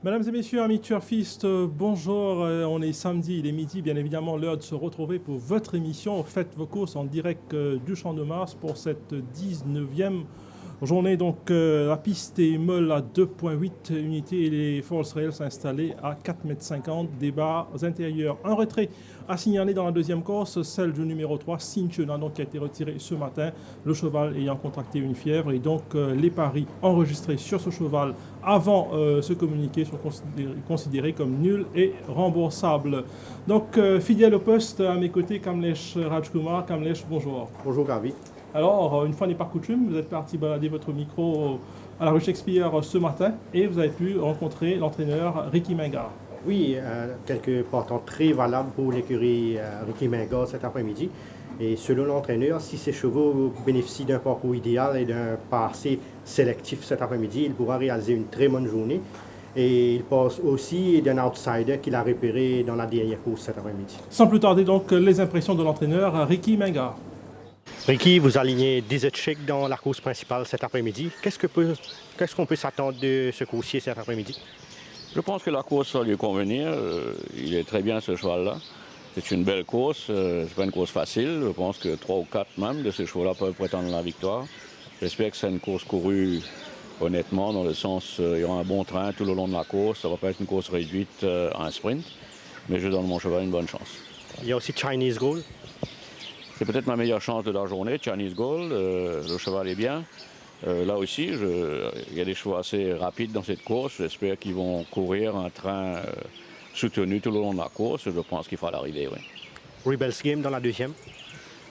Mesdames et messieurs, amis turfistes, bonjour. On est samedi, il est midi, bien évidemment, l'heure de se retrouver pour votre émission. Faites vos courses en direct du Champ de Mars pour cette 19e journée. Donc, la piste est molle à 2,8 unités et les False Rails installés à 4,50 m. Des barres intérieures. Un retrait à signaler dans la deuxième course, celle du numéro 3, Cinchena, donc qui a été retiré ce matin, le cheval ayant contracté une fièvre. Et donc, les paris enregistrés sur ce cheval avant ce communiqué sont considérés comme nuls et remboursables. Donc, fidèle au poste, à mes côtés, Kamlesh Rajkumar. Kamlesh, bonjour. Bonjour Gavi. Alors, une fois n'est pas coutume, vous êtes parti balader votre micro à la rue Shakespeare ce matin et vous avez pu rencontrer l'entraîneur Ricky Menga. Oui, quelques partants très valables pour l'écurie Ricky Menga cet après-midi. Et selon l'entraîneur, si ces chevaux bénéficient d'un parcours idéal et d'un passé sélectif cet après-midi, il pourra réaliser une très bonne journée. Et il passe aussi d'un outsider qu'il a repéré dans la dernière course cet après-midi. Sans plus tarder donc, les impressions de l'entraîneur Ricky Menga. Ricky, vous alignez Desert dans la course principale cet après-midi. Qu'est-ce qu'on peut s'attendre de ce coursier cet après-midi? Je pense que la course va lui convenir. Il est très bien ce cheval-là. C'est une belle course. C'est pas une course facile. Je pense que 3 ou 4 même de ces chevaux-là peuvent prétendre la victoire. J'espère que c'est une course courue honnêtement, dans le sens il y aura un bon train tout le long de la course. Ça va pas être une course réduite à un sprint. Mais je donne mon cheval une bonne chance. Il y a aussi Chinese Gold. C'est peut-être ma meilleure chance de la journée, Chinese Gold. Le cheval est bien. Là aussi, il y a des chevaux assez rapides dans cette course. J'espère qu'ils vont courir un train soutenu tout le long de la course. Je pense qu'il fera l'arrivée, oui. Rebels Game dans la deuxième.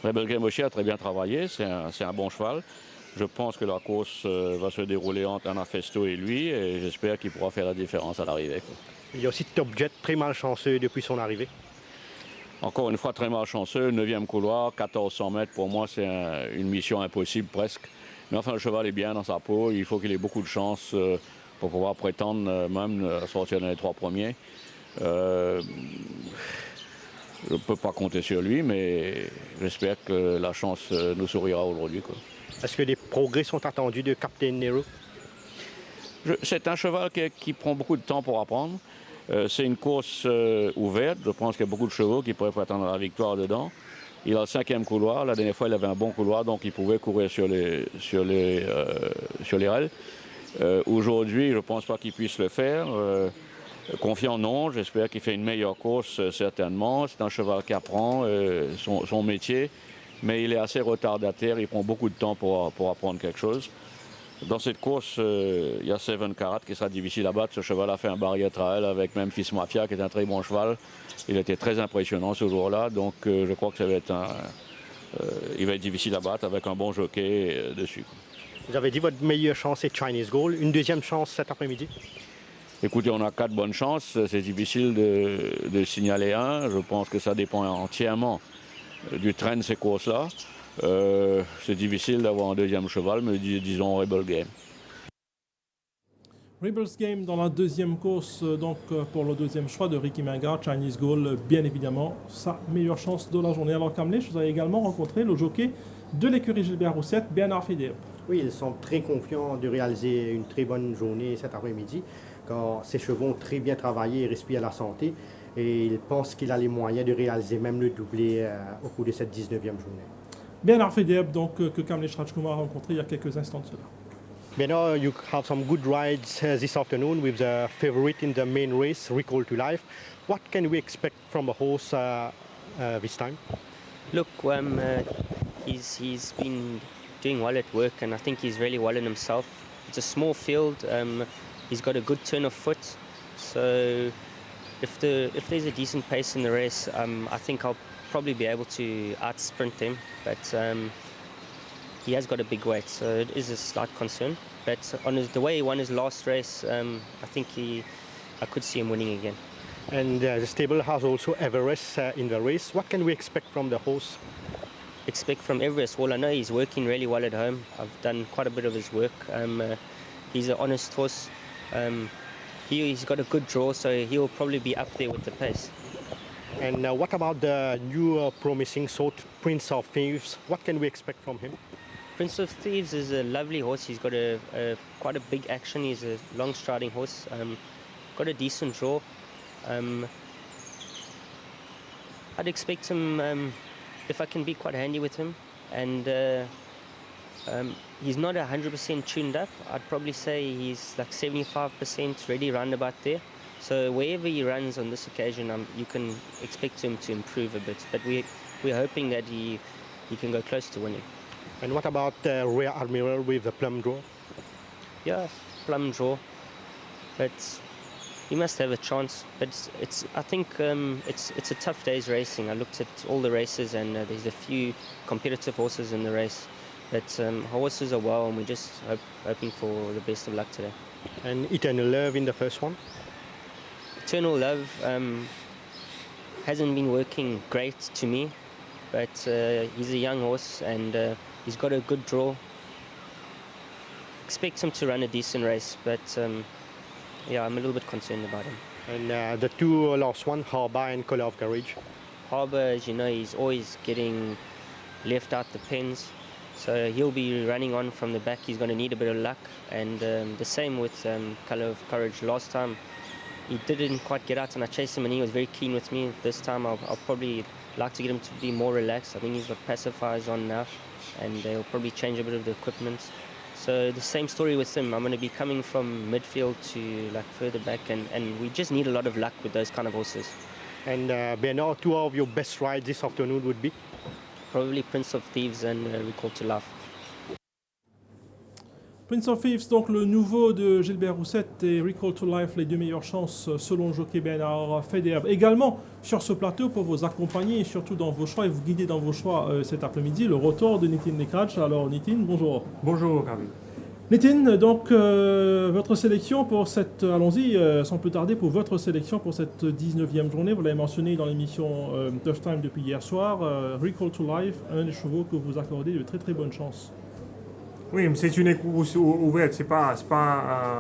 Rebel Game aussi a très bien travaillé. C'est un bon cheval. Je pense que la course va se dérouler entre Anafesto et lui. Et j'espère qu'il pourra faire la différence à l'arrivée. Il y a aussi Top Jet, très malchanceux depuis son arrivée. Encore une fois, très malchanceux. 9e couloir, 1400 mètres. Pour moi, c'est une mission impossible presque. Mais enfin, le cheval est bien dans sa peau. Il faut qu'il ait beaucoup de chance pour pouvoir prétendre même à sortir dans les 3 premiers. Je ne peux pas compter sur lui, mais j'espère que la chance nous sourira aujourd'hui. Est-ce que des progrès sont attendus de Captain Nero? C'est un cheval qui prend beaucoup de temps pour apprendre. C'est une course ouverte. Je pense qu'il y a beaucoup de chevaux qui pourraient prétendre à la victoire dedans. Il a le 5e couloir. La dernière fois, il avait un bon couloir, donc il pouvait courir sur les rails. Aujourd'hui, je ne pense pas qu'il puisse le faire. Confiant, non. J'espère qu'il fait une meilleure course, certainement. C'est un cheval qui apprend son métier, mais il est assez retardataire. Il prend beaucoup de temps pour apprendre quelque chose. Dans cette course, il y a Seven Carat qui sera difficile à battre. Ce cheval a fait un barrière trial avec Memphis Mafia, qui est un très bon cheval. Il était très impressionnant ce jour-là, donc je crois que ça va être il va être difficile à battre avec un bon jockey dessus. Vous avez dit votre meilleure chance est Chinese Gold. Une deuxième chance cet après-midi? Écoutez, on a 4 bonnes chances. C'est difficile de signaler un. Je pense que ça dépend entièrement du train de ces courses-là. C'est difficile d'avoir un deuxième cheval, mais disons Rebel Game. Rebels Game dans la deuxième course, donc pour le deuxième choix de Ricky Menga, Chinese Gold, bien évidemment, sa meilleure chance de la journée. Alors Kamlesh, vous avez également rencontré le jockey de l'écurie Gilbert Roussette, Bernard Fedeb. Oui, ils sont très confiants de réaliser une très bonne journée cet après-midi, car ces chevaux ont très bien travaillé et respirent la santé. Et ils pensent qu'il a les moyens de réaliser même le doublé au cours de cette 19e journée. Bernard Fedeb, donc, que Kamlesh Rajkumar a rencontré il y a quelques instants de cela. Bernard, you have some good rides this afternoon with the favorite in the main race, Recall to Life. What can we expect from the horse this time? Look, he's been doing well at work, and I think he's really well in himself. It's a small field. He's got a good turn of foot, so if there's a decent pace in the race, I think I'll probably be able to out-sprint him. But he has got a big weight, so it is a slight concern. But the way he won his last race, I think I could see him winning again. And the stable has also Everest in the race. What can we expect from the horse? Expect from Everest? Well, I know he's working really well at home. I've done quite a bit of his work. He's an honest horse. He's got a good draw, so he'll probably be up there with the pace. And what about the new promising sort, Prince of Thieves? What can we expect from him? Prince of Thieves is a lovely horse. He's got quite a big action. He's a long striding horse. got a decent draw. I'd expect him, if I can be quite handy with him, and he's not 100% tuned up. I'd probably say he's like 75% ready, roundabout there. So wherever he runs on this occasion, you can expect him to improve a bit. But we're hoping that he can go close to winning. And what about Rear Admiral with the plum draw? Yeah, plum draw, but he must have a chance. But I think it's a tough day's racing. I looked at all the races, and there's a few competitive horses in the race. But horses are well, and we're just hoping for the best of luck today. And Eternal Love in the first one? Eternal Love hasn't been working great to me, but he's a young horse, and he's got a good draw. Expect him to run a decent race, but yeah, I'm a little bit concerned about him. And the two last one, Harbour and Color of Courage? Harbour, as you know, he's always getting left out the pens, so he'll be running on from the back. He's going to need a bit of luck, and the same with Color of Courage. Last time he didn't quite get out, and I chased him, and he was very keen with me. This time I'll probably like to get him to be more relaxed. I think he's got pacifiers on now, and they'll probably change a bit of the equipment. So the same story with him. I'm going to be coming from midfield to like further back, and we just need a lot of luck with those kind of horses. And Bernard, two of your best rides this afternoon would be? Probably Prince of Thieves and Recall to Life. Prince of Thieves, donc le nouveau de Gilbert Roussette, et Recall to Life, les deux meilleures chances selon le jockey Bernard Federer. Également sur ce plateau pour vous accompagner et surtout dans vos choix et vous guider dans vos choix cet après-midi, le retour de Nitin Nekraj. Alors Nitin, bonjour. Bonjour Carly. Nitin, donc votre sélection pour cette, allons-y sans plus tarder, pour votre sélection pour cette 19e journée, vous l'avez mentionné dans l'émission Tough Time depuis hier soir, Recall to Life, un des chevaux que vous accordez de très très bonnes chances. Oui, mais c'est une course ouverte, c'est pas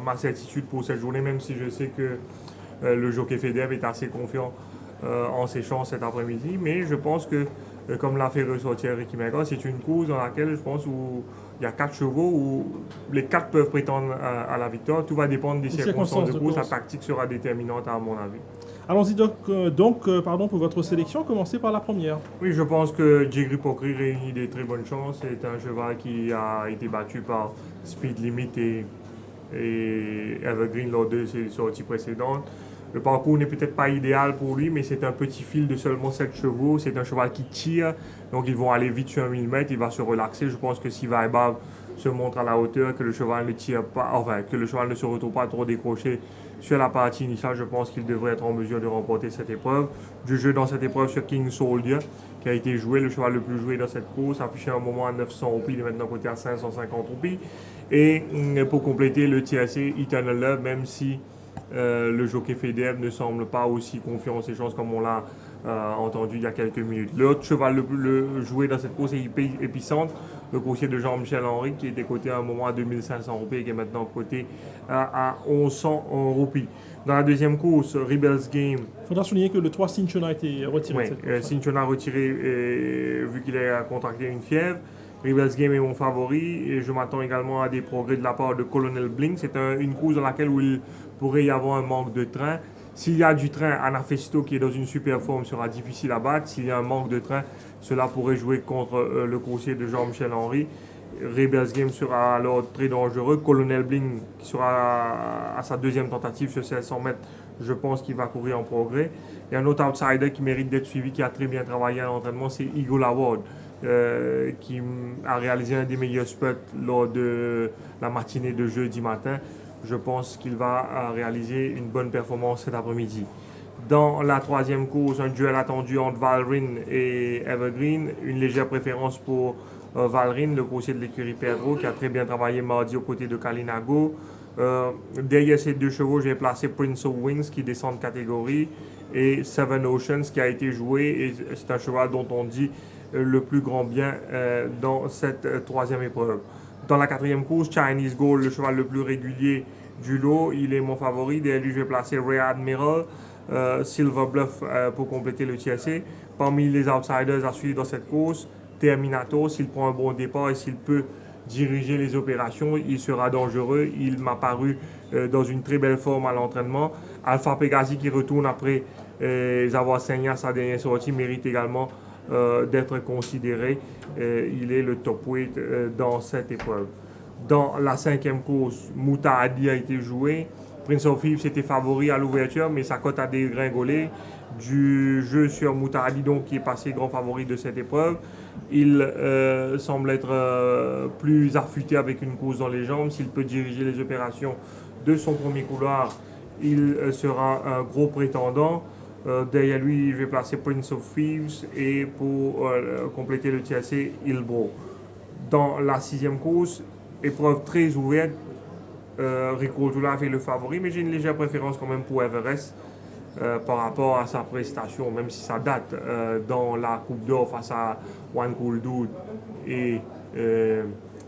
ma certitude pour cette journée, même si je sais que le jockey Federer est assez confiant en ses chances cet après-midi. Mais je pense que, comme l'a fait ressortir Ricky Menga, c'est une course dans laquelle je pense où il y a 4 chevaux où les 4 peuvent prétendre à la victoire. Tout va dépendre des circonstances de course. La tactique sera déterminante à mon avis. Allons-y donc pour votre sélection, commencez par la première. Oui, je pense que Jigri Pokri réunit des très bonnes chances. C'est un cheval qui a été battu par Speed Limit et Evergreen lors de ses sorties précédentes. Le parcours n'est peut-être pas idéal pour lui, mais c'est un petit fil de seulement 7 chevaux. C'est un cheval qui tire, donc ils vont aller vite sur 1000 mètres. Il va se relaxer. Je pense que si Vaibhav se montre à la hauteur, que le cheval ne tire pas, enfin que le cheval ne se retrouve pas trop décroché sur la partie initiale, je pense qu'il devrait être en mesure de remporter cette épreuve. Du jeu dans cette épreuve sur King Soldier, qui a été joué, le cheval le plus joué dans cette course, affiché un moment à 900 roupies, il est maintenant coté à 550 roupies. Et pour compléter le TSC Eternal Love, même si le jockey Federer ne semble pas aussi confiant en ses chances comme on l'a entendu il y a quelques minutes. L'autre cheval le plus joué dans cette course est Épicentre, le coursier de Jean-Michel Henry, qui était coté à un moment à 2500 roupies et qui est maintenant coté à 1100 roupies. Dans la deuxième course, Rebels Game. Il faudra souligner que le 3 Cinchona a été retiré. Oui, Cinchona retiré vu qu'il a contracté une fièvre. Rebels Game est mon favori et je m'attends également à des progrès de la part de Colonel Blink. C'est une course dans laquelle il pourrait y avoir un manque de train. S'il y a du train, Anafesto qui est dans une super forme sera difficile à battre. S'il y a un manque de train, cela pourrait jouer contre le coursier de Jean-Michel Henry. Rebels Game sera alors très dangereux. Colonel Bling qui sera à sa deuxième tentative sur 700 mètres, je pense qu'il va courir en progrès. Il y a un autre outsider qui mérite d'être suivi, qui a très bien travaillé à l'entraînement, c'est Eagle Award, qui a réalisé un des meilleurs spots lors de la matinée de jeudi matin. Je pense qu'il va réaliser une bonne performance cet après-midi. Dans la troisième course, un duel attendu entre Valrin et Evergreen. Une légère préférence pour Valrin, le coursier de l'écurie Pedro, qui a très bien travaillé mardi aux côtés de Kalinago. Derrière ces deux chevaux, j'ai placé Prince of Wings qui descend de catégorie et Seven Oceans qui a été joué. Et c'est un cheval dont on dit le plus grand bien dans cette troisième épreuve. Dans la quatrième course, Chinese Gold, le cheval le plus régulier du lot, il est mon favori. Derrière lui, je vais placer Ray Admiral, Silver Bluff pour compléter le TSC. Parmi les outsiders à suivre dans cette course, Terminator, s'il prend un bon départ et s'il peut diriger les opérations, il sera dangereux. Il m'a paru dans une très belle forme à l'entraînement. Alpha Pegasi qui retourne après avoir saigné à sa dernière sortie mérite également d'être considéré. Il est le top weight dans cette épreuve. Dans la 5e course, Mouta Hadi a été joué. Prince of Thieves était favori à l'ouverture, mais sa cote a dégringolé du jeu sur Mouta Hadi, donc qui est passé grand favori de cette épreuve. Il semble être plus affûté avec une course dans les jambes. S'il peut diriger les opérations de son premier couloir, il sera un gros prétendant. Derrière lui, je vais placer Prince of Thieves et pour compléter le tiercé, Ilbro. Dans la 6e course, épreuve très ouverte, Rico Toulaf est le favori, mais j'ai une légère préférence quand même pour Everest par rapport à sa prestation, même si ça date dans la Coupe d'Or face à One Cool Dude et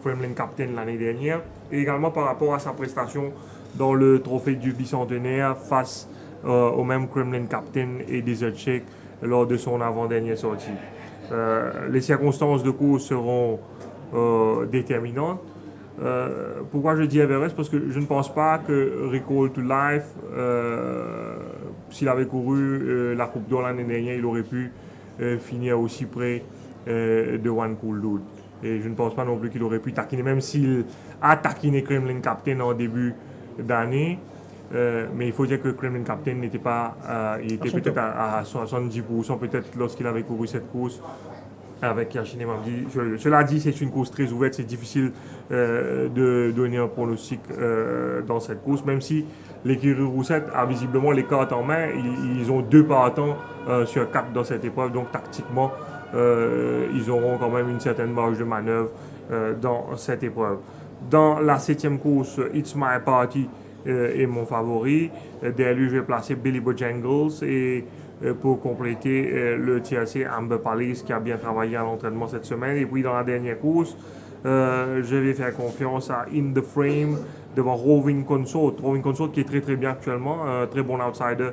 Kremlin Captain l'année dernière, et également par rapport à sa prestation dans le trophée du bicentenaire face au même Kremlin Captain et Desert Shake lors de son avant-dernière sortie. Les circonstances de course seront déterminantes. Pourquoi je dis Everest? Parce que je ne pense pas que Recall to Life, s'il avait couru la Coupe d'Or l'année dernière, il aurait pu finir aussi près de One Cool Dude. Et je ne pense pas non plus qu'il aurait pu taquiner, même s'il a taquiné Kremlin Captain en début d'année. Mais il faut dire que Kremlin Captain n'était pas, il était peut-être à 70%, peut-être lorsqu'il avait couru cette course avec Yashine Mamdi. Cela dit, c'est une course très ouverte, c'est difficile de donner un pronostic dans cette course, même si l'écurie Roussette a visiblement les cartes en main. Ils ont 2 partants sur 4 dans cette épreuve, donc tactiquement, ils auront quand même une certaine marge de manœuvre dans cette épreuve. Dans la 7e course, It's My Party est mon favori. Derrière lui, je vais placer Billy Bojangles et pour compléter le TRC Amber Palace qui a bien travaillé à l'entraînement cette semaine. Et puis dans la dernière course, je vais faire confiance à In The Frame devant Roving Consort. Roving Consort qui est très très bien actuellement, un très bon outsider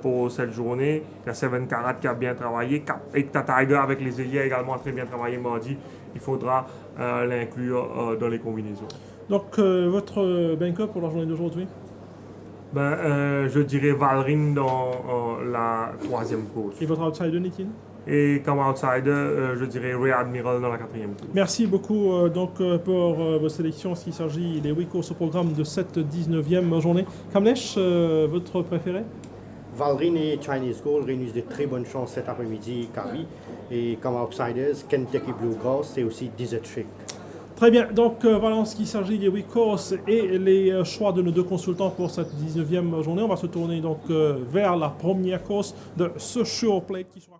pour cette journée. Il y a Seven Karat qui a bien travaillé. Ekta Tiger avec les ailiers également a très bien travaillé mardi. Il faudra l'inclure dans les combinaisons. Donc votre banqueur pour la journée d'aujourd'hui? Je dirais Valrin dans la 3e course. Et votre outsider, Nitin? Et comme outsider, je dirais Ray Admiral dans la 4e course. Merci beaucoup pour vos sélections s'il s'agit des 8 courses au programme de cette 19e journée. Kamlesh, votre préféré? Valrin et Chinese Gold réunissent de très bonnes chances cet après-midi, Kavi. Et comme outsiders, Kentucky Bluegrass et aussi Desert Shake. Très bien, donc voilà en ce qui s'agit des 8 courses et les choix de nos 2 consultants pour cette 19e journée. On va se tourner donc vers la première course de ce Sure Plate qui sera